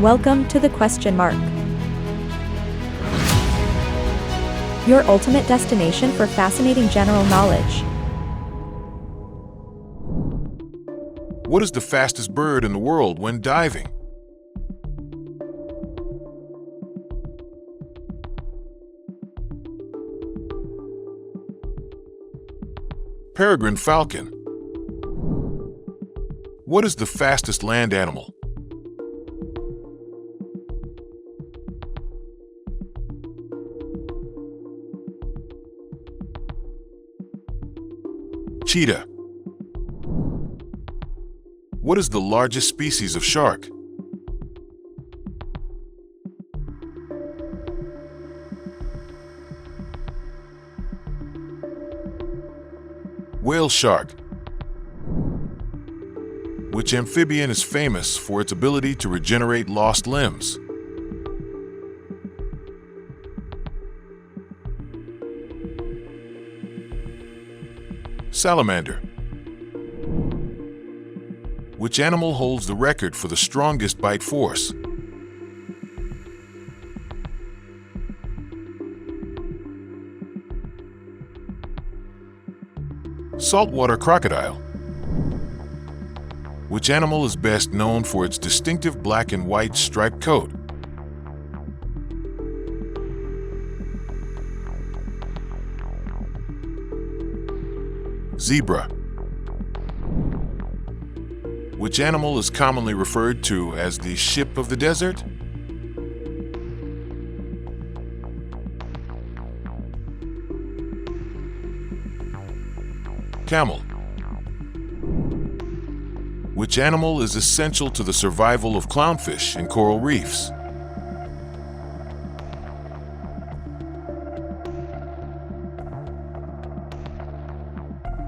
Welcome to the question mark. Your ultimate destination for fascinating general knowledge. What is the fastest bird in the world when diving? Peregrine falcon. What is the fastest land animal? Cheetah. What is the largest species of shark? Whale shark. Which amphibian is famous for its ability to regenerate lost limbs? Salamander. Which animal holds the record for the strongest bite force? Saltwater crocodile. Which animal is best known for its distinctive black and white striped coat? Zebra. Which animal is commonly referred to as the ship of the desert? Camel. Which animal is essential to the survival of clownfish in coral reefs?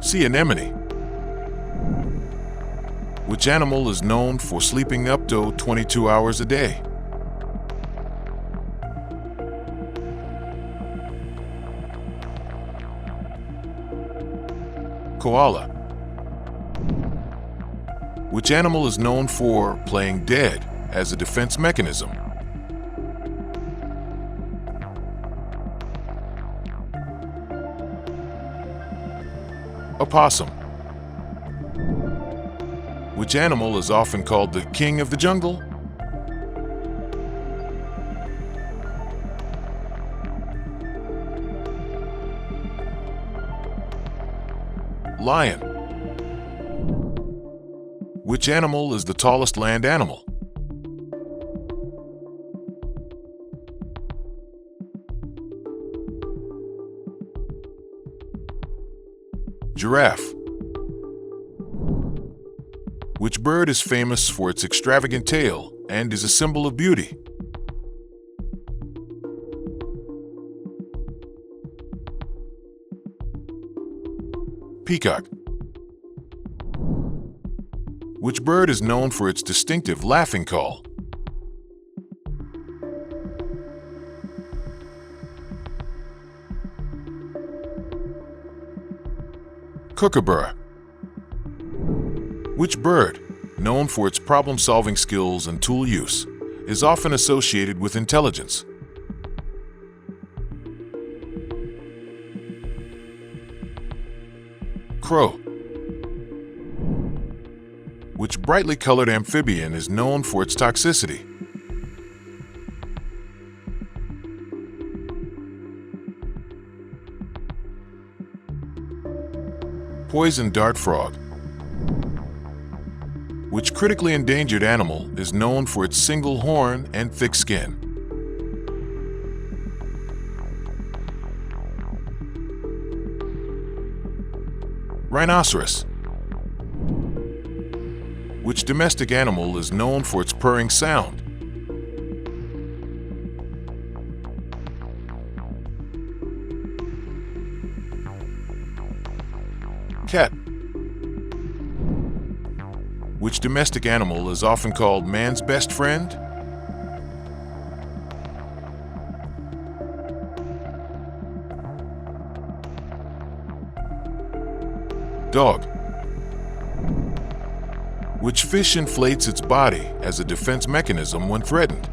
Sea anemone. Which animal is known for sleeping up to 22 hours a day? Koala. Which animal is known for playing dead as a defense mechanism? Opossum. Which animal is often called the king of the jungle? Lion. Which animal is the tallest land animal? Giraffe. Which bird is famous for its extravagant tail and is a symbol of beauty? Peacock. Which bird is known for its distinctive laughing call? Kookaburra. Which bird, known for its problem-solving skills and tool use, is often associated with intelligence? Crow. Which brightly colored amphibian is known for its toxicity? Poison dart frog. Which critically endangered animal is known for its single horn and thick skin? Rhinoceros. Which domestic animal is known for its purring sound? Cat. Which domestic animal is often called man's best friend? Dog. Which fish inflates its body as a defense mechanism when threatened?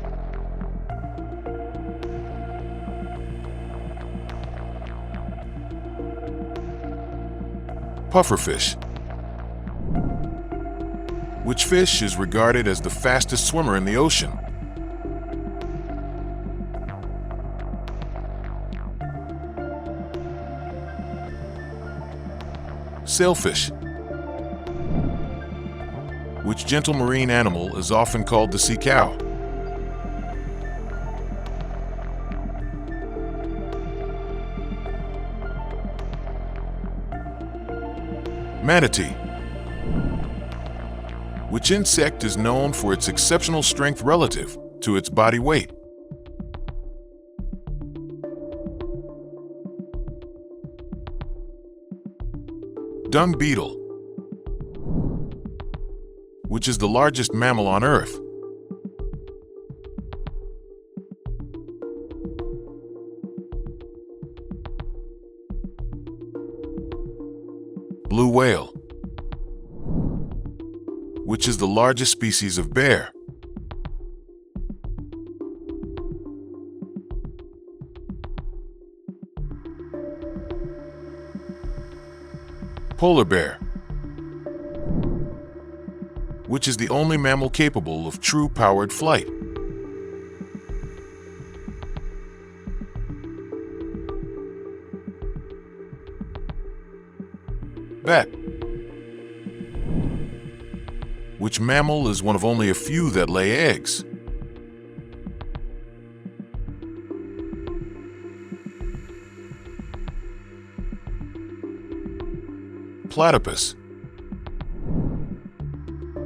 Pufferfish. Which fish is regarded as the fastest swimmer in the ocean? Sailfish. Which gentle marine animal is often called the sea cow? Manatee. Which insect is known for its exceptional strength relative to its body weight? Dung beetle. Which is the largest mammal on Earth? Blue whale. Which is the largest species of bear? Polar bear. Which is the only mammal capable of true powered flight? Bat. Which mammal is one of only a few that lay eggs? Platypus.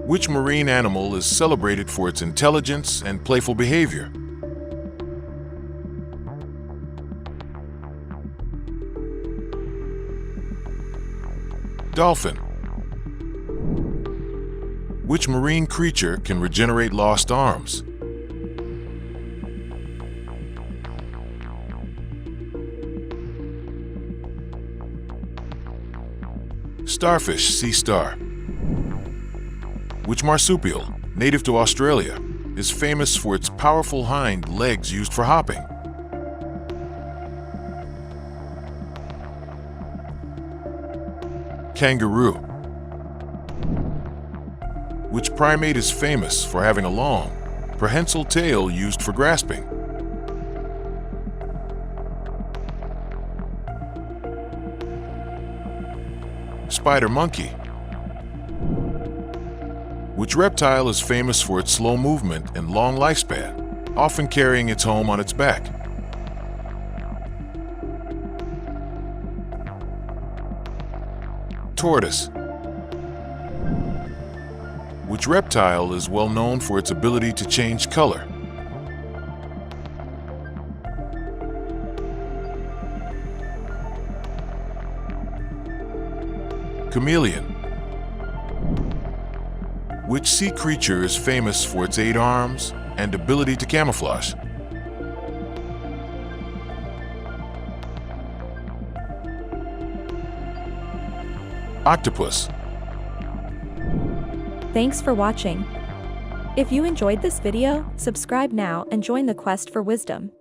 Which marine animal is celebrated for its intelligence and playful behavior? Dolphin. Which marine creature can regenerate lost arms? Starfish sea star. Which marsupial, native to Australia, is famous for its powerful hind legs used for hopping? Kangaroo. Which primate is famous for having a long, prehensile tail used for grasping? Spider monkey. Which reptile is famous for its slow movement and long lifespan, often carrying its home on its back? Tortoise. Which reptile is well known for its ability to change color? Chameleon. Which sea creature is famous for its 8 arms and ability to camouflage? Octopus. Thanks for watching. If you enjoyed this video, subscribe now and join the quest for wisdom.